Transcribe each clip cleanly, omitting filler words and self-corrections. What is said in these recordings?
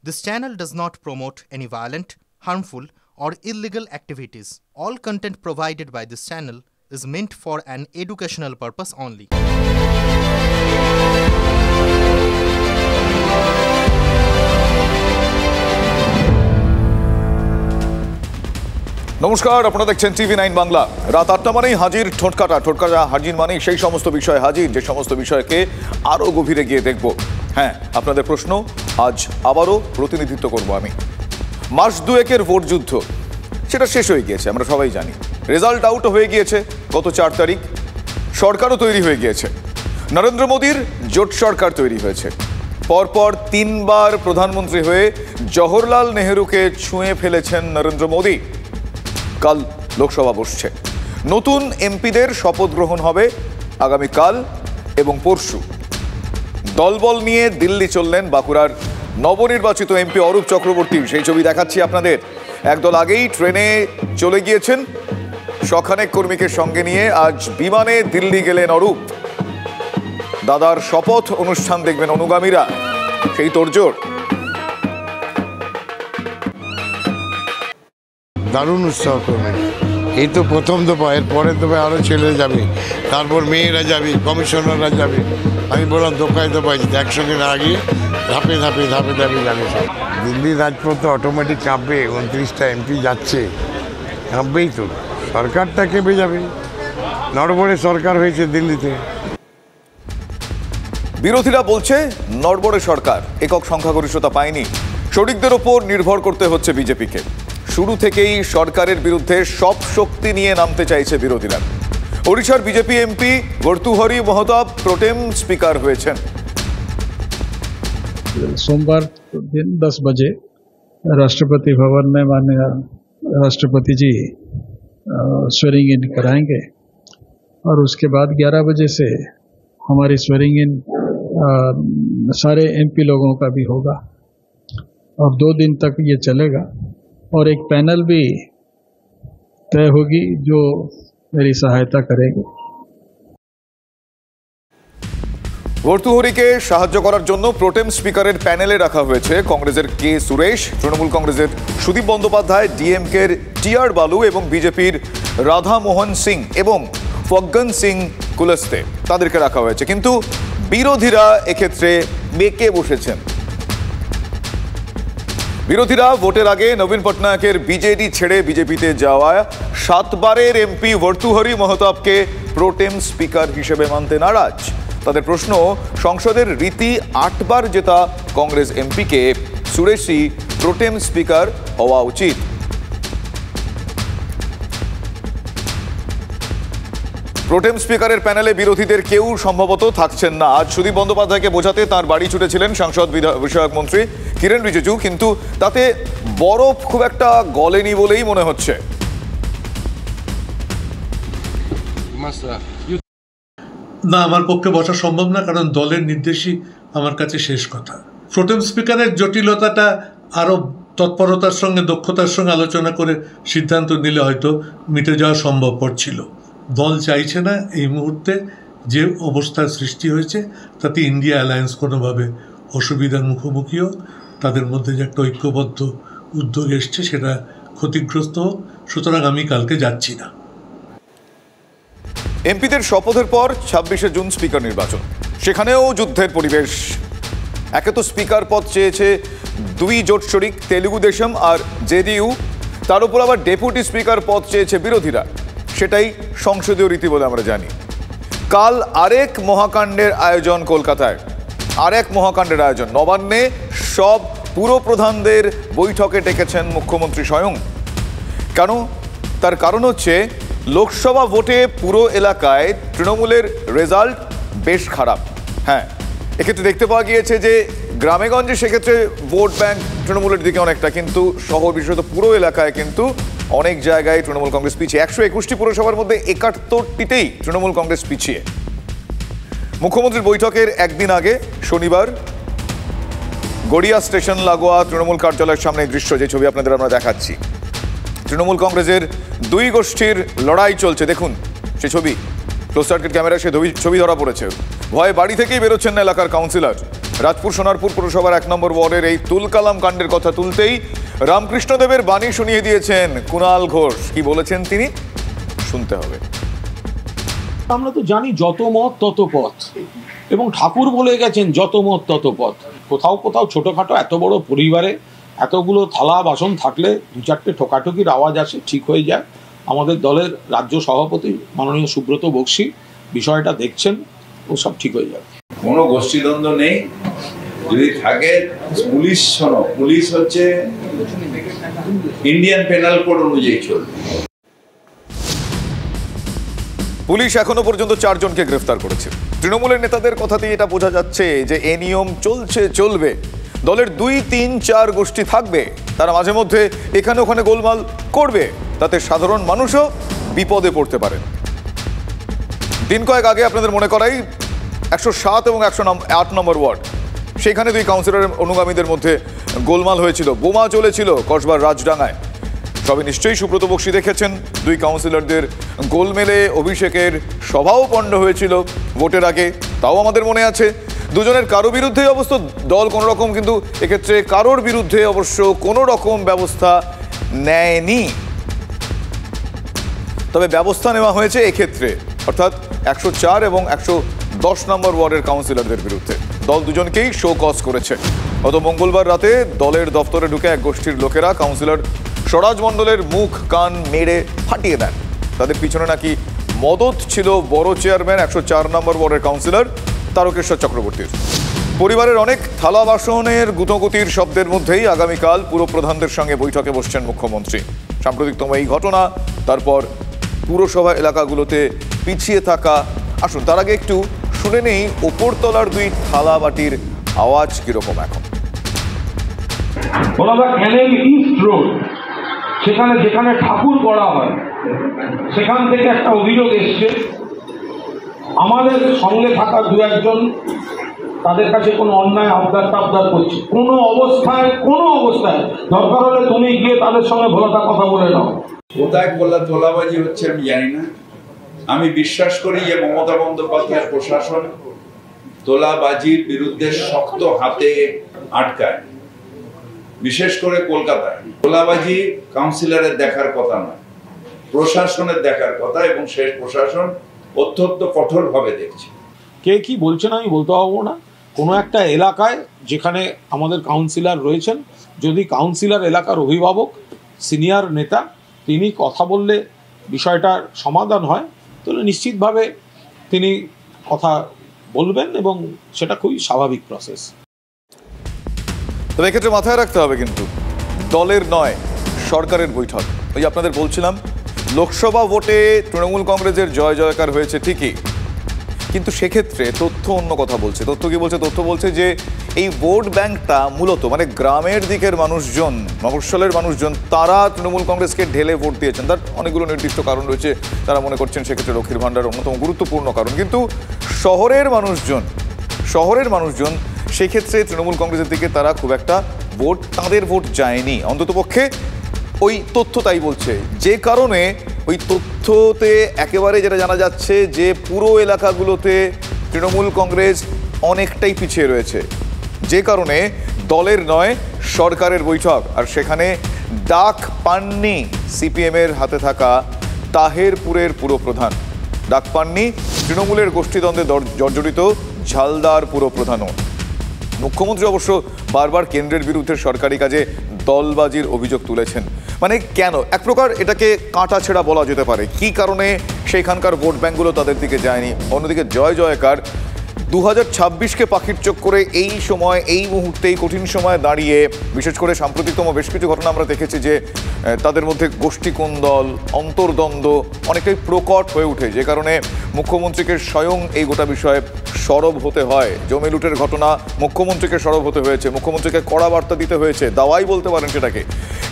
This channel does not promote any violent, harmful, or illegal activities. All content provided by this channel is meant for an educational purpose only. নমস্কার, আপনারা দেখছেন TV9 Bangla. রাত 8টা মানেই হাজির ঠোঁটকাটা হাজির মানেই সেই সমস্ত বিষয় হাজির যে সমস্ত বিষয়কে আরও গভীরে গিয়ে দেখব। হ্যাঁ, আপনাদের প্রশ্ন আজ আবারও প্রতিনিধিত্ব করব আমি। মাস দুয়েকের ভোট যুদ্ধ সেটা শেষ হয়ে গিয়েছে, আমরা সবাই জানি। রেজাল্ট আউট হয়ে গিয়েছে গত 4 তারিখ। সরকারও তৈরি হয়ে গিয়েছে। নরেন্দ্র মোদীর জোট সরকার তৈরি হয়েছে। পরপর 3বার প্রধানমন্ত্রী হয়ে জওহরলাল নেহরুকে ছুঁয়ে ফেলেছেন নরেন্দ্র মোদী। কাল লোকসভা বসছে। নতুন এমপিদের শপথ গ্রহণ হবে আগামীকাল এবং পরশু। দলবল নিয়ে দিল্লি চললেন বাঁকুড়ার নবনির্বাচিত এমপি অরূপ চক্রবর্তী। সেই ছবি দেখাচ্ছি আপনাদের। একদল আগেই ট্রেনে চলে গিয়েছেন। শখানেক কর্মীকে সঙ্গে নিয়ে আজ বিমানে দিল্লি গেলেন অরূপ। দাদার শপথ অনুষ্ঠান দেখবেন অনুগামীরা। সেই তোড়জোড়। দারুণ উৎসাহ করবেন। এই তো প্রথম দফা, এরপরে দফায় আরও ছেলে যাবে, তারপর মেয়েরা যাবে, কমিশনাররা যাবে। আমি বললাম দফায় একসঙ্গে না গিয়ে ধাপে ধাপে যাবে সব। দিল্লির রাজপথে অটোমেটিক কাঁপবে। 29টা এমপি যাচ্ছে, কাঁপবেই তো। সরকারটা কেঁপে যাবে। নড়বড়ে সরকার হয়েছে দিল্লিতে। বিরোধীরা বলছে নড়বড়ে সরকার, একক সংখ্যাগরিষ্ঠতা পায়নি, শরিকদের ওপর নির্ভর করতে হচ্ছে বিজেপিকে। শুরু থেকেই সরকারের বিরুদ্ধে সব শক্তি নিয়ে নামতে চাইছে বিরোধীরা। ওড়িশার BJP MP Bhartruhari Mahtab pro tem speaker হয়েছেন। सोमवार दिन 10 बजे राष्ट्रपति भवन में माननीय राष्ट्रपति जी स्वेरिंग इन कराएंगे और उसके बाद 11 बजे से हमारी स्वेरिंग इन सारे एमपी लोगों का भी होगा और 2 दिन तक ये चलेगा और एक पैनल भी तय होगी जो मेरी सहायता करेगी। ভর্তুহরিকে সাহায্য করার জন্য প্রোটেম স্পিকারের প্যানেলে রাখা হয়েছে কংগ্রেসের কে সুরেশ, তৃণমূল কংগ্রেসের সুদীপ বন্দ্যোপাধ্যায়, ডিএমকের টিআর বালু এবং বিজেপির রাধা মোহন সিং এবং ফগ্গন সিং কুলস্তে। তাদেরকে রাখা হয়েছে, কিন্তু বিরোধীরা এক্ষেত্রে বেঁকে বসেছেন। বিরোধীরা ভোটের আগে নবীন পটনায়কের বিজেডি ছেড়ে বিজেপিতে যাওয়া 7 বারের এমপি ভর্তুহরি মহতাবকে প্রোটেম স্পিকার হিসেবে মানতে নারাজ। তাদের প্রশ্ন, সংসদের রীতি 8 বার জেতা কংগ্রেস এমপিকে সুরেশই প্রোটেম স্পিকার হওয়া উচিত। প্রোটেম স্পিকারের প্যানেলে বিরোধীদের কেউ সম্ভবত থাকছেন না। আজ সুদীপ বন্দ্যোপাধ্যায়কে বোঝাতে তাঁর বাড়ি ছুটেছিলেন সাংসদ বিষয়ক মন্ত্রী কিরেন রিজিজু, কিন্তু তাতে বরফ খুব একটা গলেনি বলেই মনে হচ্ছে। না, আমার পক্ষে বসা সম্ভব না, কারণ দলের নির্দেশই আমার কাছে শেষ কথা। প্রোটেম স্পিকারের জটিলতাটা আরও তৎপরতার সঙ্গে দক্ষতার সঙ্গে আলোচনা করে সিদ্ধান্ত নিলে হয়তো মিটে যাওয়া সম্ভবপর ছিল। দল চাইছে না এই মুহূর্তে। যে অবস্থার সৃষ্টি হয়েছে তাতে ইন্ডিয়া অ্যালায়েন্স কোনোভাবে অসুবিধার মুখোমুখি হোক, তাদের মধ্যে যে একটা ঐক্যবদ্ধ উদ্যোগ এসছে সেটা ক্ষতিগ্রস্ত হোক। সুতরাং আমি কালকে যাচ্ছি না। এমপিদের শপথের পর 26শে জুন স্পিকার নির্বাচন। সেখানেও যুদ্ধের পরিবেশ। একে তো স্পিকার পদ চেয়েছে 2 জোট শরিক তেলুগু দেশম আর জেডিইউ, তার উপর আবার ডেপুটি স্পিকার পদ চেয়েছে বিরোধীরা। সেটাই সংসদীয় রীতি বলে আমরা জানি। কাল আরেক মহাকাণ্ডের আয়োজন কলকাতায়। আরেক মহাকাণ্ডের আয়োজন নবান্নে। সব পুরপ্রধানদের বৈঠকে ডেকেছেন মুখ্যমন্ত্রী স্বয়ং। কেন? তার কারণ হচ্ছে লোকসভা ভোটে পুরো এলাকায় তৃণমূলের রেজাল্ট বেশ খারাপ। হ্যাঁ, এক্ষেত্রে দেখতে পাওয়া গিয়েছে যে গ্রামেগঞ্জে সেক্ষেত্রে ভোট ব্যাংক তৃণমূলের দিকে অনেকটা, কিন্তু শহর বিশেষত পুরো এলাকায় কিন্তু অনেক জায়গায় তৃণমূল কংগ্রেস পিছিয়ে। 121টি পুরসভার মধ্যে 71টিতেই তৃণমূল কংগ্রেস পিছিয়ে। মুখ্যমন্ত্রীর বৈঠকের একদিন আগে শনিবার গড়িয়া স্টেশন লাগোয়া তৃণমূল কার্যালয়ের সামনে দৃশ্য, যে ছবি আপনাদের আমরা দেখাচ্ছি। তৃণমূল কংগ্রেসের 2 গোষ্ঠীর লড়াই চলছে। দেখুন সে ছবি, ক্লোজ সার্কিট ক্যামেরায় সে ছবি ধরা পড়েছে। ভয়ে বাড়ি থেকেই বেরোচ্ছেন না এলাকার কাউন্সিলর। রাজপুর সোনারপুর পুরসভার 1 নম্বর ওয়ার্ডের এই তুলকালাম কাণ্ডের কথা তুলতেই রামকৃষ্ণদেবের বাণী শুনিয়ে দিয়েছেন কুণাল ঘোষ। কি বলেছেন তিনি, শুনতে হবে। আমরা তো জানি যত মত তত পথ, এবং ঠাকুর বলে গেছেন যত মত তত পথ। কোথাও কোথাও ছোটখাটো এত বড় পরিবারে এতগুলো থালা বাসন থাকলে 2-4টে ঠোকাঠুকির আওয়াজ আসে, ঠিক হয়ে যায়। আমাদের দলের রাজ্য সভাপতি মাননীয় সুব্রত বক্সী বিষয়টা দেখছেন, ও সব ঠিক হয়ে যাবে। কোনো গোষ্ঠীদ্বন্দ্ব নেই, যদি থাকে পুলিশ, শোনো, পুলিশ হচ্ছে ইন্ডিয়ান পেনাল কোড অনুযায়ী চলবে। পুলিশ এখনো পর্যন্ত 4 জনকে গ্রেফতার করেছে। তৃণমূলের নেতাদের কথাতেই এটা বোঝা যাচ্ছে যে এই নিয়ম চলবে। দলের 2, 3, 4 গোষ্ঠী থাকবে, তারা মাঝে মধ্যে এখানে ওখানে গোলমাল করবে, তাতে সাধারণ মানুষও বিপদে পড়তে পারেন। দিন কয়েক আগে আপনাদের মনে করাই 107 এবং 108 নম্বর ওয়ার্ড, সেখানে 2 কাউন্সিলরের অনুগামীদের মধ্যে গোলমাল হয়েছিল, বোমা চলেছিল কসবার রাজডাঙ্গায়। সবে নিশ্চয়ই সুব্রত বক্সী দেখেছেন 2 কাউন্সিলরদের গোলমেলে অভিষেকের সভাও পণ্ড হয়েছিল ভোটের আগে, তাও আমাদের মনে আছে। দুজনের কারো বিরুদ্ধে অবশ্য দল কোনো রকম, কিন্তু এক্ষেত্রে কারোর বিরুদ্ধে অবশ্য কোনো রকম ব্যবস্থা নেয়নি। তবে ব্যবস্থা নেওয়া হয়েছে এক্ষেত্রে, অর্থাৎ 104 এবং 110 নম্বর ওয়ার্ডের কাউন্সিলরদের বিরুদ্ধে। দল দুজনকেই শো কজ করেছে। গত মঙ্গলবার রাতে দলের দফতরে ঢুকে এক গোষ্ঠীর লোকেরা কাউন্সিলর স্বরাজ মণ্ডলের মুখ কান মেরে ফাটিয়ে দেন। তাদের পিছনে নাকি মদত ছিল বড় চেয়ারম্যান 104 নম্বর ওয়ার্ডের কাউন্সিলর তারকেশ্বর চক্রবর্তীর। পরিবারের অনেক থালা বাসনের গুতগুতির শব্দের মধ্যেই আগামীকাল পুরপ্রধানদের সঙ্গে বৈঠকে বসছেন মুখ্যমন্ত্রী। সাম্প্রতিকতম এই ঘটনা, তারপর পুরসভা এলাকাগুলোতে পিছিয়ে থাকা। আসুন তার আগে একটু শুনে নেই ওপরতলার 2 থালা বাটির আওয়াজ কিরকম এখন। ইস্ট রোড, সেখানে যেখানে ঠাকুর করা হয়, সেখান থেকে একটা অভিযোগ এসছে। আমাদের সঙ্গে থাকা 2-1 জন তাদের কাছে কোনো অন্যায় আবদার করছে। কোনো অবস্থায় দরকার হলে তুমি গিয়ে তাদের সঙ্গে ভোলাটা কথা বলে নাও। কোথায় তোলাবাজি হচ্ছে আমি জানি না। আমি বিশ্বাস করি যে মমতা বন্দ্যোপাধ্যায়ের প্রশাসন তোলাবাজির বিরুদ্ধে শক্ত হাতে আটকায়। বিশেষ করে কলকাতায় তোলাবাজি কাউন্সিলরের দেখার কথা নয়, প্রশাসনের দেখার কথা, এবং সেই প্রশাসন অত্যন্ত কঠোরভাবে দেখছে। কে কি বলছেন আমি বলতে পারবো না। কোনো একটা এলাকায় যেখানে আমাদের কাউন্সিলর রয়েছেন, যদি কাউন্সিলর এলাকার অভিভাবক, সিনিয়র নেতা, তিনি কথা বললে বিষয়টার সমাধান হয়, তাহলে নিশ্চিতভাবে তিনি কথা বলবেন, এবং সেটা খুবই স্বাভাবিক প্রসেস। তবে এক্ষেত্রে মাথায় রাখতে হবে কিন্তু দলের নয়, সরকারের বৈঠক। ওই আপনাদের বলছিলাম, লোকসভা ভোটে তৃণমূল কংগ্রেসের জয় জয়কার হয়েছে ঠিকই, কিন্তু সেক্ষেত্রে তথ্য অন্য কথা বলছে। তথ্য কি বলছে? তথ্য বলছে যে এই ভোট ব্যাংকটা মূলত মানে গ্রামের দিকের মানুষজন, মফস্বলের মানুষজন, তারা তৃণমূল কংগ্রেসকে ঢেলে ভোট দিয়েছেন। তার অনেকগুলো নির্দিষ্ট কারণ রয়েছে, তারা মনে করছেন সেক্ষেত্রে লক্ষ্মীর ভাণ্ডার অন্যতম গুরুত্বপূর্ণ কারণ। কিন্তু শহরের মানুষজন সেক্ষেত্রে তৃণমূল কংগ্রেসের দিকে তারা খুব একটা ভোট, তাদের ভোট যায়নি, অন্ততপক্ষে ওই তথ্য তাই বলছে। যে কারণে ওই তথ্যতে একেবারে যেটা জানা যাচ্ছে যে পুরো এলাকাগুলোতে তৃণমূল কংগ্রেস অনেকটাই পিছিয়ে রয়েছে, যে কারণে দলের নয় সরকারের বৈঠক। আর সেখানে ডাক পাননি সিপিএমের হাতে থাকা তাহেরপুরের পুরপ্রধান, ডাক পাননি তৃণমূলের গোষ্ঠীদ্বন্দ্বে জর্জরিত ঝালদার পুরপ্রধানও। মুখ্যমন্ত্রী অবশ্য বারবার কেন্দ্রের বিরুদ্ধে সরকারি কাজে দলবাজির অভিযোগ তুলেছেন। মানে কেন? এক প্রকার এটাকে কাঁটাছেঁড়া বলা যেতে পারে। কি কারণে সেইখানকার ভোট ব্যাঙ্কগুলো তাদের দিকে যায়নি? অন্যদিকে জয় জয়কার 2026কে পাখির চোখ করে এই সময়, এই মুহূর্তে, এই কঠিন সময়ে দাঁড়িয়ে, বিশেষ করে সাম্প্রতিকতম বেশ কিছু ঘটনা আমরা দেখেছি যে তাদের মধ্যে গোষ্ঠীকুন্দল, অন্তর্দ্বন্দ্ব অনেকটাই প্রকট হয়ে ওঠে, যে কারণে মুখ্যমন্ত্রীকে স্বয়ং এই গোটা বিষয়ে সরব হতে হয়। জমি লুটের ঘটনা, মুখ্যমন্ত্রীকে সরব হতে হয়েছে, মুখ্যমন্ত্রীকে কড়া বার্তা দিতে হয়েছে, দাওয়াই বলতে পারেন সেটাকে।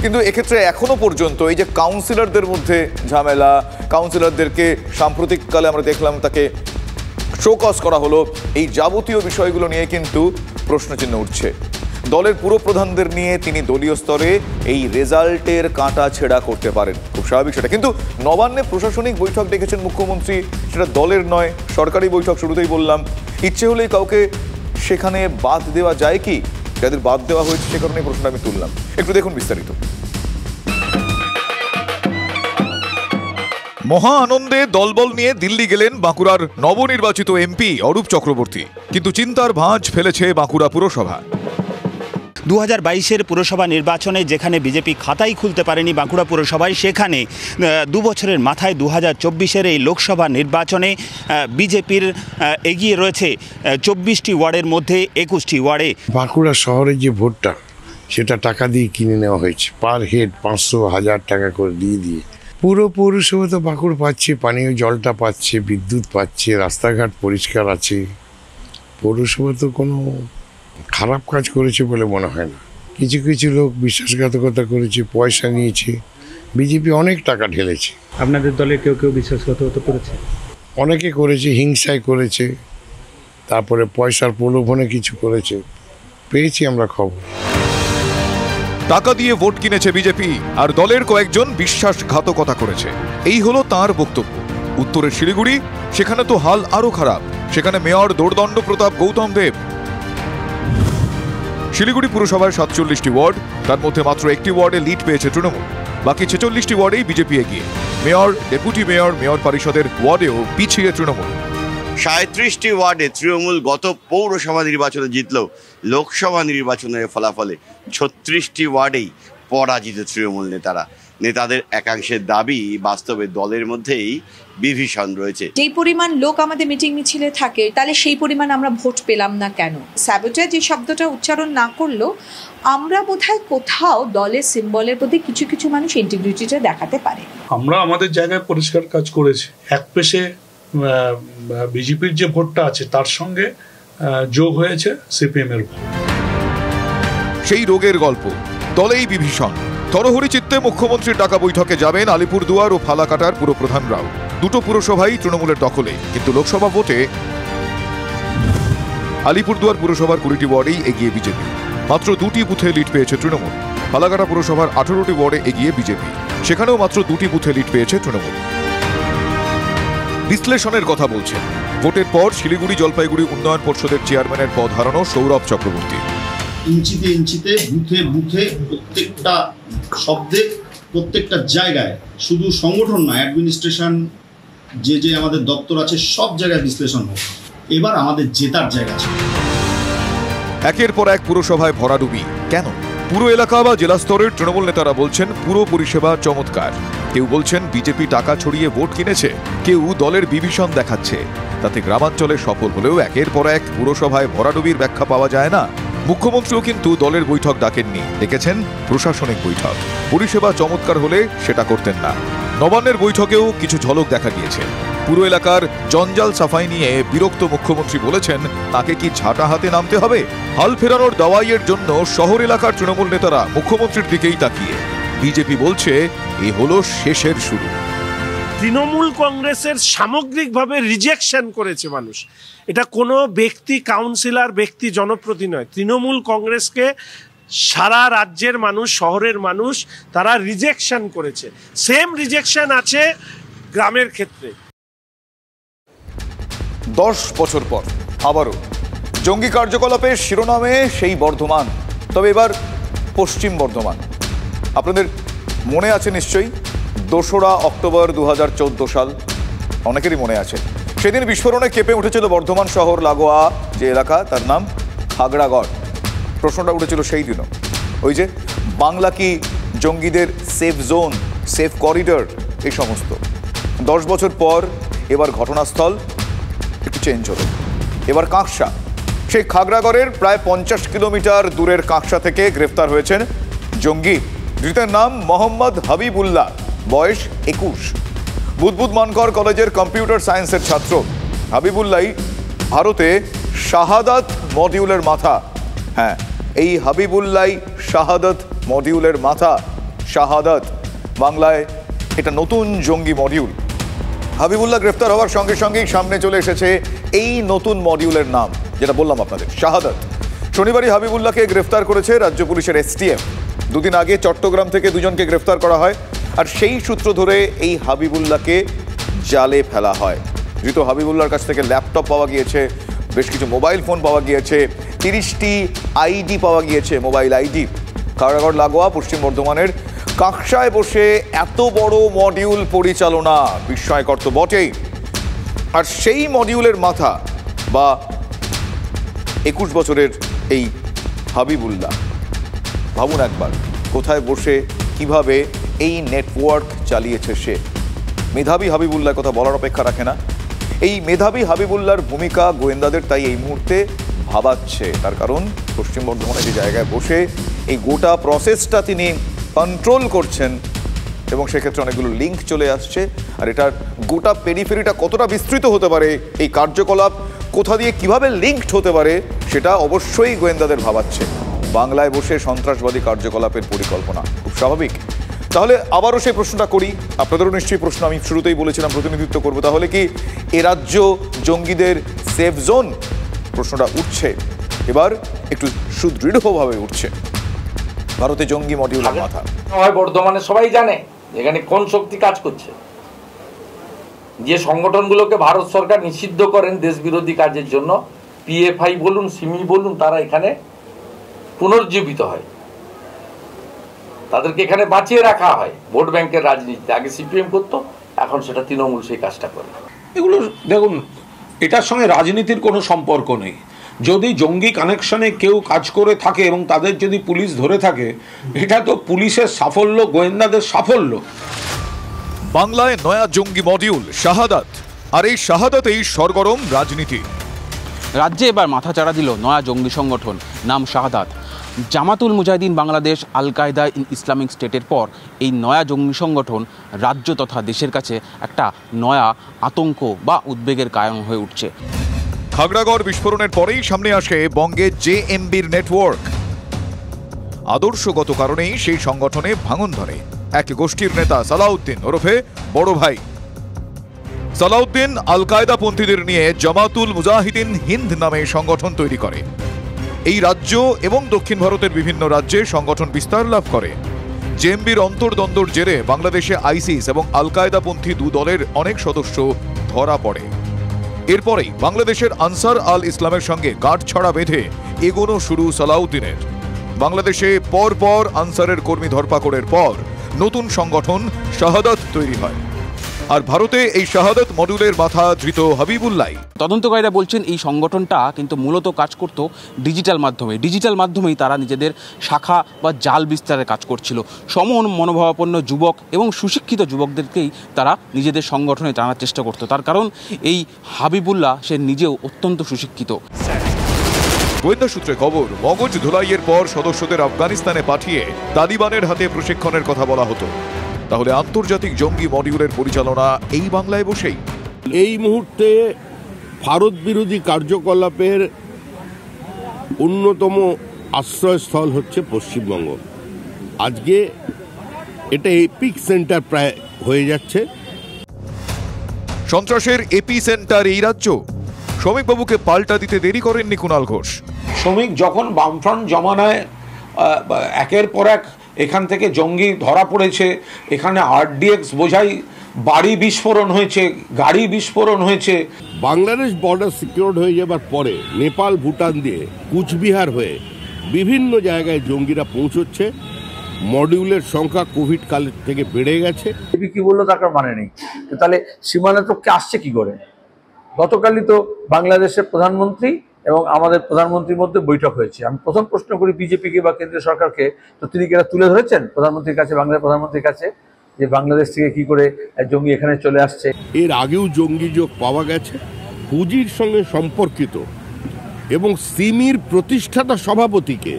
কিন্তু এক্ষেত্রে এখনো পর্যন্ত এই যে কাউন্সিলরদের মধ্যে ঝামেলা, কাউন্সিলরদেরকে সাম্প্রতিককালে আমরা দেখলাম তাকে শোকজ করা হলো, এই যাবতীয় বিষয়গুলো নিয়ে কিন্তু প্রশ্নচিহ্ন উঠছে। দলের পুরপ্রধানদের নিয়ে তিনি দলীয় স্তরে এই রেজাল্টের কাঁটা ছেঁড়া করতে পারেন, খুব স্বাভাবিক সেটা। কিন্তু নবান্নে প্রশাসনিক বৈঠক ডেকেছেন মুখ্যমন্ত্রী, সেটা দলের নয় সরকারি বৈঠক। শুরুতেই বললাম, ইচ্ছে হলেই কাউকে সেখানে বাদ দেওয়া যায় কি? যাদের বাদ দেওয়া হয়েছে সে কারণে প্রশ্নটা আমি তুললাম। একটু দেখুন বিস্তারিত। মহা আনন্দে দলবল নিয়ে দিল্লি গেলেন বাঁকুড়ার নবনির্বাচিত এমপি অরূপ চক্রবর্তী, কিন্তু চিন্তার ভাঁজ ফেলেছে বাঁকুড়া পুরসভা। 2022-এর পুরসভা নির্বাচনে যেখানে বিজেপি খাতাই খুলতে পারেনি বাঁকুড়া পুরসভায়, সেখানে 2 বছরের মাথায় 2024-এর এই লোকসভা নির্বাচনে বিজেপির এগিয়ে রয়েছে 24টি ওয়ার্ডের মধ্যে 21টি ওয়ার্ডে। বাঁকুড়া শহরের যে ভোটটা সেটা টাকা দিয়ে কিনে নেওয়া হয়েছে, পার হেড 500,000 টাকা করে দিয়ে পুরো পৌরসভা তো বাঁকুড়া পাচ্ছে, পানীয় জলটা পাচ্ছে, বিদ্যুৎ পাচ্ছে, রাস্তাঘাট পরিষ্কার আছে। পৌরসভা তো কোনো খারাপ কাজ করেছে বলে মনে হয় না। কিছু কিছু লোক বিশ্বাসঘাতকতা করেছে, পয়সা নিয়েছে, বিজেপি অনেক টাকা ঢেলেছে। আপনাদের দলের কেউ কেউ বিশ্বাসঘাতকতা করেছে? অনেকে করেছে, হিংসায় করেছে, তারপরে পয়সার প্রলোভনে কিছু করেছে, পেয়েছি আমরা খবর। টাকা দিয়ে ভোট কিনেছে বিজেপি, আর দলের কয়েকজন বিশ্বাসঘাতকতা করেছে, এই হলো তার বক্তব্য। উত্তরের শিলিগুড়ি, সেখানে তো হাল আরো খারাপ। সেখানে মেয়র দোর্দণ্ড প্রতাপ গৌতম দেব। শিলিগুড়ি পুরসভায় 47টি ওয়ার্ড, তার মধ্যে মাত্র একটি ওয়ার্ডে লিড পেয়েছে তৃণমূল। বাকি 46টি ওয়ার্ডেই বিজেপি এগিয়ে। মেয়র, ডেপুটি মেয়র, মেয়র পরিষদের ওয়ার্ডেও পিছিয়ে তৃণমূল। 37টি ওয়ার্ডে তৃণমূল গত পৌরসভা নির্বাচনে জিতলেও লোকসভা নির্বাচনের ফলাফলে 36টি ওয়ার্ডেই পরাজিত তৃণমূল নেতাদের একাংশের দাবি বাস্তবে দলের মধ্যেই বিভীষণ রয়েছে। যেই পরিমাণ লোক আমাদের মিটিং মিছিলে থাকে, তাহলে সেই পরিমাণ আমরা ভোট পেলাম না কেন? স্যাবোটেজ যে শব্দটা উচ্চারণ না করলেও আমরা বোধহয় কোথাও দলের সিম্বলের প্রতি কিছু কিছু মানুষ ইন্টিগ্রিটিটা দেখাতে পারে। আমরা আমাদের জায়গায় পরিষ্কার কাজ করেছি। এক পেশে বিজেপির যে ভোটটা আছে তার সঙ্গে যোগ হয়েছে সিপিএম এর ভোট। সেই রোগের গল্প দলেই বিভীষণ। তরহরি চিত্তে মুখ্যমন্ত্রীর ডাকা বৈঠকে যাবেন আলিপুরদুয়ার ও ফালাকাটার পুরপ্রধানরাও। দুটো পুরসভাই তৃণমূলের দখলে, কিন্তু লোকসভা ভোটে আলিপুরদুয়ার পুরসভার 20টি ওয়ার্ডেই এগিয়ে বিজেপি। মাত্র 2টি বুথে লিড পেয়েছে তৃণমূল। ফালাকাটা পুরসভার 18টি ওয়ার্ডে এগিয়ে বিজেপি, সেখানেও মাত্র 2টি বুথে লিড পেয়েছে তৃণমূল। বিশ্লেষণের কথা বলছেন ভোটের পর শিলিগুড়ি জলপাইগুড়ি উন্নয়ন পর্ষদের চেয়ারম্যানের পদ হারানো সৌরভ চক্রবর্তী। ইঞ্চিতে ইঞ্চিতে, বুথে বুথে, প্রত্যেকটা শব্দে, প্রত্যেকটা জায়গায়, শুধু সংগঠন না, অ্যাডমিনিস্ট্রেশন, যে আমাদের দপ্তর আছে, সব জায়গায় বিশ্লেষণ হবে। এবার আমাদের জেতার জায়গা আছে। একের পর এক পুরসভায় ভরাডুবি কেন? পুরো এলাকা বা জেলা স্তরের তৃণমূল নেতারা বলছেন পুরো পরিষেবা চমৎকার। কেউ বলছেন বিজেপি টাকা ছড়িয়ে ভোট কিনেছে, কেউ দলের বিভীষণ দেখাচ্ছে। তাতে গ্রামাঞ্চলে সফল হলেও একের পর এক পুরসভায় ভরাডুবির ব্যাখ্যা পাওয়া যায় না। মুখ্যমন্ত্রীও কিন্তু দলের বৈঠক ডাকেননি, ডেকেছেন প্রশাসনিক বৈঠক। পরিষেবা চমৎকার হলে সেটা করতেন না। নবান্নের বৈঠকেও কিছু ঝলক দেখা গিয়েছে। পুরো এলাকার জঞ্জাল সাফাই নিয়ে বিরক্ত মুখ্যমন্ত্রী বলেছেন তাকে কি ঝাঁটা হাতে নামতে হবে? হাল ফেরানোর দাওয়াইয়ের জন্য শহর এলাকার তৃণমূল নেতারা মুখ্যমন্ত্রীর দিকেই তাকিয়ে। বিজেপি বলছে এ হলো শেষের শুরু। তৃণমূল কংগ্রেসের সামগ্রিকভাবে রিজেকশন করেছে মানুষ। এটা কোনো ব্যক্তি, কাউন্সিলর, ব্যক্তি, জনপ্রতিনিধি নয়। তৃণমূল কংগ্রেসকে সারা রাজ্যের মানুষ, শহরের মানুষ তারা রিজেকশন করেছে। সেম রিজেকশন আছে গ্রামের ক্ষেত্রে। 10 বছর পর আবারও জঙ্গি কার্যকলাপের শিরোনামে সেই বর্ধমান, তবে এবার পশ্চিম বর্ধমান। আপনাদের মনে আছে নিশ্চয়ই 2রা অক্টোবর 2014 সাল, অনেকেরই মনে আছে। সেদিন বিস্ফোরণে কেঁপে উঠেছিল বর্ধমান শহর লাগোয়া যে এলাকা, তার নাম খাগড়াগড়। প্রশ্নটা উঠেছিল সেই দিনও, ওই যে বাংলা কি জঙ্গিদের সেফ জোন, সেফ করিডর, এই সমস্ত। 10 বছর পর এবার ঘটনাস্থল একটু চেঞ্জ হলো। এবার কাঁকসা। সেই খাগড়াগড়ের প্রায় 50 কিলোমিটার দূরের কাঁকসা থেকে গ্রেফতার হয়েছেন জঙ্গি। ধৃতের নাম মোহাম্মদ হাবিবুল্লাহ, বয়স 21। বুদবুদ মানকর কলেজের কম্পিউটার সায়েন্সের ছাত্র। হাবিবুল্লাহ ভারতে শাহাদাত মডিউলের মাথা। হ্যাঁ, এই হাবিবুল্লাহ শাহাদাত মডিউলের মাথা। শাহাদাত বাংলায় এটা নতুন জঙ্গি মডিউল। হাবিবুল্লাহ গ্রেফতার হওয়ার সঙ্গে সঙ্গেই সামনে চলে এসেছে এই নতুন মডিউলের নাম, যেটা বললাম আপনাদের, শাহাদাত। শনিবারই হাবিবুল্লাহকে গ্রেফতার করেছে রাজ্য পুলিশের এসটিএফ। দুদিন আগে চট্টগ্রাম থেকে দুজনকে গ্রেফতার করা হয়, আর সেই সূত্র ধরে এই হাবিবুল্লাহকে জালে ফেলা হয়। ধৃত হাবিবুল্লাহর কাছ থেকে ল্যাপটপ পাওয়া গিয়েছে, বেশ কিছু মোবাইল ফোন পাওয়া গিয়েছে, 30টি আইডি পাওয়া গিয়েছে, মোবাইল আইডি। কারাগার লাগোয়া পশ্চিম বর্ধমানের কাকসায় বসে এত বড় মডিউল পরিচালনা বিস্ময়কর তো বটেই। আর সেই মডিউলের মাথা বা 21 বছরের এই হাবিবুল্লাহ, ভাবুন একবার কোথায় বসে কিভাবে এই নেটওয়ার্ক চালিয়েছে সে। মেধাবী হাবিবুল্লাহ কথা বলার অপেক্ষা রাখে না। এই মেধাবী হাবিবুল্লাহর ভূমিকা গোয়েন্দাদের তাই এই মুহূর্তে ভাবাচ্ছে। তার কারণ পশ্চিম বর্ধমানে যে জায়গায় বসে এই গোটা প্রসেসটা তিনি কন্ট্রোল করছেন এবং সেক্ষেত্রে অনেকগুলো লিঙ্ক চলে আসছে। আর এটার গোটা পেরিফেরিটা কতটা বিস্তৃত হতে পারে, এই কার্যকলাপ কোথা দিয়ে কিভাবে লিঙ্কড হতে পারে, সেটা অবশ্যই গোয়েন্দাদের ভাবাচ্ছে। বাংলায় বসে সন্ত্রাসবাদী কার্যকলাপের পরিকল্পনা, খুব স্বাভাবিক। তাহলে আবারও সেই প্রশ্নটা করি, আপনাদেরও নিশ্চয়ই প্রশ্ন, আমি শুরুতেই বলেছিলাম প্রতিনিধিত্ব করব। তাহলে কি এ রাজ্য জঙ্গিদের সেফ জোন? প্রশ্নটা উঠছে, এবার একটু সুদৃঢ়ভাবে উঠছে। ভারতে জঙ্গি মডিউলের মাথা বর্ধমানে সবাই জানে এখানে কোন শক্তি কাজ করছে। যে সংগঠনগুলোকে ভারত সরকার নিষিদ্ধ করেন দেশ বিরোধী কাজের জন্য, পিএফআই বলুন, সিমি বলুন, তারা এখানে পুনর্জীবিত হয়, তাদেরকে এখানে বাঁচিয়ে রাখা হয়। ভোট ব্যাংকের রাজনীতি আগে সিপিএম করতো, এখন সেটা তৃণমূল সেই কাজটা করে। এগুলো দেখুন, এটার সঙ্গে রাজনীতির কোনো সম্পর্ক নেই। যদি জঙ্গি কানেকশনে কেউ কাজ করে থাকে এবং তাদের যদি পুলিশ ধরে থাকে, এটা তো পুলিশের সাফল্য, গোয়েন্দাদের সাফল্য। বাংলায় নয়া জঙ্গি মডিউল শাহাদাত, আর এই শাহাদাতেই সরগরম রাজনীতি। রাজ্যে এবার মাথাচাড়া দিল নয়া জঙ্গি সংগঠন, নাম শাহাদাত। জামাতুল মুজাহিদিন বাংলাদেশ, আল কায়দা ইসলামিক স্টেটের পর এই নয়া জঙ্গি সংগঠন রাজ্য তথা দেশের কাছে একটা নয়া আতঙ্ক বা উদ্বেগের কারণ হয়ে উঠছে। খাগড়াগড় বিস্ফোরণের পরেই সামনে আসে বঙ্গে জেএমবির নেটওয়ার্ক। আদর্শগত কারণেই সেই সংগঠনে ভাঙন ধরে এক গোষ্ঠীর নেতা সালাউদ্দিন ওরফে বড় ভাই। সালাউদ্দিন আল কায়দা পন্থীদের নিয়ে জামাতুল মুজাহিদিন হিন্দ নামে সংগঠন তৈরি করে। এই রাজ্য এবং দক্ষিণ ভারতের বিভিন্ন রাজ্যে সংগঠন বিস্তার লাভ করে। জেএমবির অন্তর্দ্বন্দ্বর জেরে বাংলাদেশে আইসিস এবং আল কায়দাপন্থী দু দলের অনেক সদস্য ধরা পড়ে। এরপরেই বাংলাদেশের আনসার আল ইসলামের সঙ্গে গাঁটছড়া বেঁধে এগোনো শুরু সালাউদ্দিনের। বাংলাদেশে পরপর আনসারের কর্মী ধরপাকড়ের পর নতুন সংগঠন শাহাদাত তৈরি হয়। আর ভারতে এই শাহাদাত মডুলের মাথা ধৃত হাবিবুল্লাহ। তদন্তকারীরা বলছেন এই সংগঠনটা কিন্তু মূলত কাজ করত ডিজিটাল মাধ্যমেই তারা নিজেদের শাখা বা জাল বিস্তারের কাজ করছিল। মনোভাবাপন্ন যুবক এবং সুশিক্ষিত যুবকদেরকেই তারা নিজেদের সংগঠনে টানার চেষ্টা করত। তার কারণ এই হাবিবুল্লাহ সে নিজেও অত্যন্ত সুশিক্ষিত। গোয়েন্দা সূত্রে খবর, মগজ ধুলাইয়ের পর সদস্যদের আফগানিস্তানে পাঠিয়ে তালিবানের হাতে প্রশিক্ষণের কথা বলা হতো। তাহলে আন্তর্জাতিক জঙ্গি মডিউলের পরিচালনা এই বাংলায় বসেই। এই মুহূর্তে ভারত বিরোধী কার্যকলাপের অন্যতম আশ্রয়স্থল হচ্ছে পশ্চিমবঙ্গ। আজকে এটা এপিক সেন্টার প্রায় হয়ে যাচ্ছে। সন্ত্রাসের এপি সেন্টার এই রাজ্য। শ্রমিকবাবুকে পাল্টা দিতে দেরি করেননি কুণাল ঘোষ। শ্রমিক যখন বামফ্রন্ট জমানায় একের পর এক এখান থেকে জঙ্গি ধরা পড়েছে, এখানে আরডিএক্স বোঝাই বাড়ি বিস্ফোরণ হয়েছে, গাড়ি বিস্ফোরণ হয়েছে। বাংলাদেশ বর্ডার সিকিউরড হয়ে যাবার পরে নেপাল, ভুটান দিয়ে কুচবিহার হয়ে বিভিন্ন জায়গায় জঙ্গিরা পৌঁছচ্ছে। মডিউলের সংখ্যা কোভিড কালের থেকে বেড়ে গেছে। কি বললো তার মানে নেই, তাহলে সীমানাটপকে আসছে কি করে? গতকালই তো বাংলাদেশের প্রধানমন্ত্রী এবং আমাদের প্রধানমন্ত্রীর মধ্যে বৈঠক হয়েছে। আমি প্রথম প্রশ্ন করি বিজেপিকে বা কেন্দ্রীয় সরকারকে, তো তিনি কি এটা তুলে ধরেছেন প্রধানমন্ত্রীর কাছে, বাংলার প্রধানমন্ত্রীর কাছে, যে বাংলাদেশ থেকে কি করে জঙ্গি এখানে চলে আসছে? এর আগেও জঙ্গি যোগ পাওয়া গেছে হুজির সঙ্গে সম্পর্কিত, এবং সিমির প্রতিষ্ঠাতা সভাপতিকে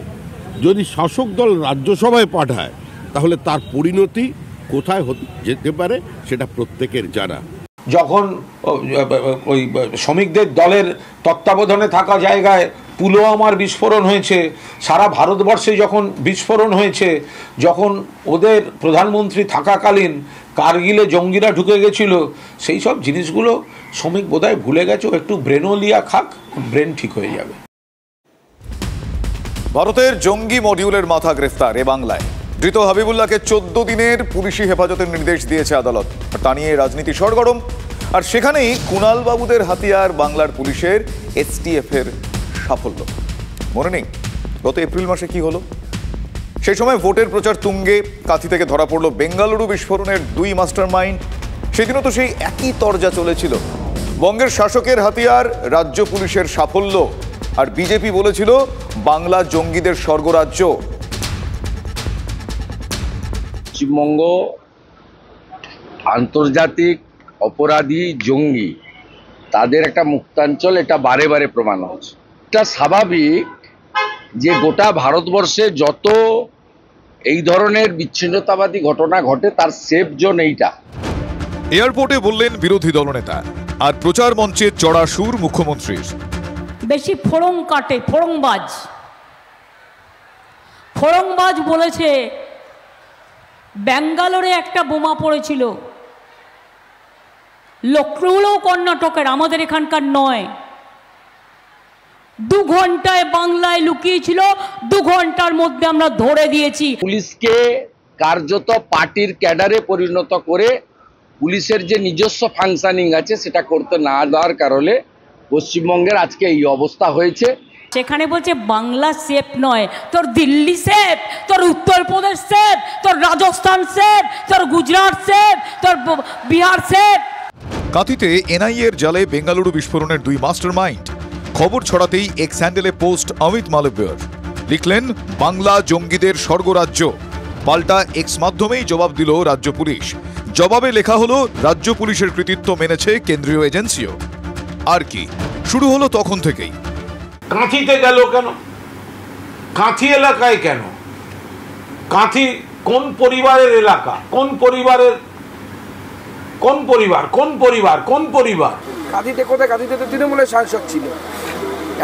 যদি শাসক দল রাজ্যসভায় পাঠায় তাহলে তার পরিণতি কোথায় যেতে পারে সেটা প্রত্যেকের জানা। যখন ওই শ্রমিকদের দলের তত্ত্বাবধানে থাকা জায়গায় পুলওয়ামার বিস্ফোরণ হয়েছে, সারা ভারতবর্ষে যখন বিস্ফোরণ হয়েছে, যখন ওদের প্রধানমন্ত্রী থাকাকালীন কারগিলে জঙ্গিরা ঢুকে গেছিল, সেই সব জিনিসগুলো শ্রমিক বোধহয় ভুলে গেছে। একটু ব্রেনোলিয়া খাক, ব্রেন ঠিক হয়ে যাবে। ভারতের জঙ্গি মডিউলের মাথা গ্রেফতার এ বাংলায়। ধৃত হাবিবুল্লাহকে 14 দিনের পুলিশি হেফাজতের নির্দেশ দিয়েছে আদালত। তা নিয়ে রাজনীতি সরগরম। আর সেখানেই কুণাল বাবুদের হাতিয়ার বাংলার পুলিশের এসটিএফ এর সাফল্য। মনে নেই গত এপ্রিল মাসে কি হলো? সেই সময় ভোটের প্রচার তুঙ্গে কাঁথি থেকে ধরা পড়ল বেঙ্গালুরু বিস্ফোরণের 2 মাস্টারমাইন্ড। সেদিনও তো সেই একই তরজা চলেছিল। বঙ্গের শাসকের হাতিয়ার রাজ্য পুলিশের সাফল্য, আর বিজেপি বলেছিল বাংলা জঙ্গিদের স্বর্গরাজ্য। পশ্চিমবঙ্গ আন্তর্জাতিক অপরাধী জঙ্গি তাদের একটা মুক্তাঞ্চল, এটা বারে বারে প্রমাণ হচ্ছে। এটা স্বাভাবিক যে গোটা ভারতবর্ষে যত এই ধরনের বিচ্ছিন্নতাবাদী ঘটনা ঘটে তার সেফ জোন এইটা। এয়ারপোর্টে বললেন বিরোধী দলনেতা, আর প্রচার মঞ্চে চড়া সুর মুখ্যমন্ত্রীর। বেশি ফোড়ং কাটে, ফোড়ংবাজ বলেছে ব্যাঙ্গালোরে একটা বোমা পড়েছিল, লক্ষ্ণৌও কর্ণাটকের, আমাদের এখানকার নয়। 2 ঘন্টায় বাংলায় লুকিয়েছিল, 2 ঘন্টার মধ্যে আমরা ধরে দিয়েছি। পুলিশকে কার্যত পার্টির ক্যাডারে পরিণত করে পুলিশের যে নিজস্ব ফাংশনিং আছে সেটা করতে না দেওয়ার কারণে পশ্চিমবঙ্গের আজকে এই অবস্থা হয়েছে। সেখানে বলছে বাংলা সেফ নয়, তোর দিল্লি সেফ, তোর উত্তরপ্রদেশ সেফ, তোর রাজস্থান সেফ, তোর গুজরাট সেফ, তোর বিহার সেফ। কাঁথিতে এনআইএ এর জালে বেঙ্গালুরু বিস্ফোরণের 2 মাস্টারমাইন্ড। খবর ছড়াতেই এক্স হ্যান্ডেলে পোস্ট অমিত মালব্যর লিখলেন বাংলা জঙ্গিদের স্বর্গরাজ্য। পাল্টা এক্স মাধ্যমেই জবাব দিল রাজ্য পুলিশ। জবাবে লেখা হলো রাজ্য পুলিশের কৃতিত্ব মেনেছে কেন্দ্রীয় এজেন্সিও। আর কি শুরু হলো তখন থেকেই। কাঁথিতে গেল কেন? কাঁথি এলাকায় কেন? কাঁথি কোন পরিবারের এলাকা? কোন পরিবারের? কোন পরিবার? কোন পরিবার? কোন পরিবার? কাঁথিতে কোথায়? কাঁথিতে তো তৃণমূলের সাংসদ ছিল,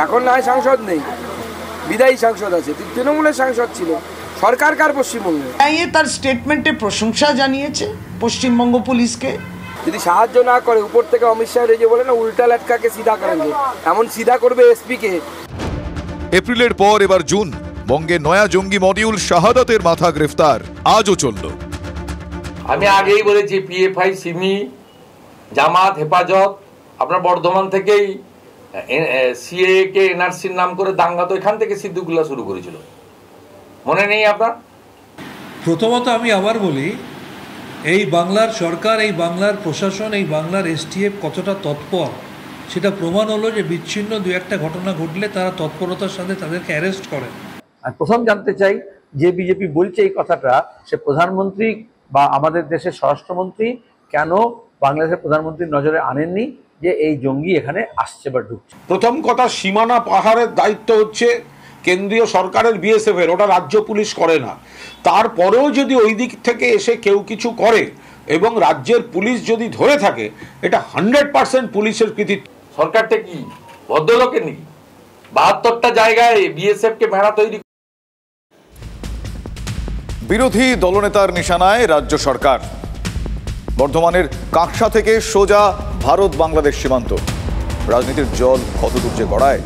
এখন নয় সাংসদ নেই, বিদায়ী সাংসদ আছে। তৃণমূলের সাংসদ ছিল। সরকার কার? পশ্চিমবঙ্গে। তার স্টেটমেন্টে প্রশংসা জানিয়েছে পশ্চিমবঙ্গ পুলিশকে। যদি সাহায্য না করে উপর থেকে অমিত শাহ রেজে বলে না উল্টা লটকাকে সিধা করেনগে, এমন সিধা করবে এসপি কে। এপ্রিলের পর এবার জুন, বঙ্গে নয়া জঙ্গি মডিউল শাহাদাতের মাথা গ্রেফতার আজও চলল। আমি আগেই বলেছি পিএফআই, সিমি, জামাত, হেফাজত, আপনার বর্ধমান থেকেই সিএ কে এনআরসির নাম করে দাঙ্গা তো এখান থেকে সিদ্ধুগুলা শুরু করেছিল, মনে নেই আপনার? প্রথমত আমি আবার বলি, এই বাংলার সরকার, এই বাংলার প্রশাসন, এই বাংলার এসটিএফ কতটা তৎপর সেটা প্রমাণ হলো যে বিচ্ছিন্ন 2-1টা ঘটনা ঘটলে তারা তৎপরতার সাথে তাদেরকে অ্যারেস্ট করে। আর প্রথম জানতে চাই, যে বিজেপি বলছে এই কথাটা, সে প্রধানমন্ত্রী বা আমাদের দেশের স্বরাষ্ট্রমন্ত্রী কেন বাংলাদেশের প্রধানমন্ত্রীর নজরে আনেননি যে এই জঙ্গি এখানে আসছে বা ঢুকছে? প্রথম কথা, সীমানা পাহাড়ের দায়িত্ব হচ্ছে কেন্দ্রীয় সরকারের, বিএসএফ এর, ওটা রাজ্য পুলিশ করে না। তারপরেও যদি ওই দিক থেকে এসে কেউ কিছু করে এবং রাজ্যের পুলিশ যদি ধরে থাকে, এটা 100% পুলিশের কৃতিত্ব। সরকারটা কি ভদ্রলোকের নাকি? 72টা জায়গায় বিএসএফ কে ভেড়া তৈরি। বিরোধী দলনেতার নিশানায় রাজ্য সরকার। বর্ধমানের কাকসা থেকে সোজা ভারত বাংলাদেশ সীমান্ত। রাজনীতির জল কতদূর যে গড়ায়।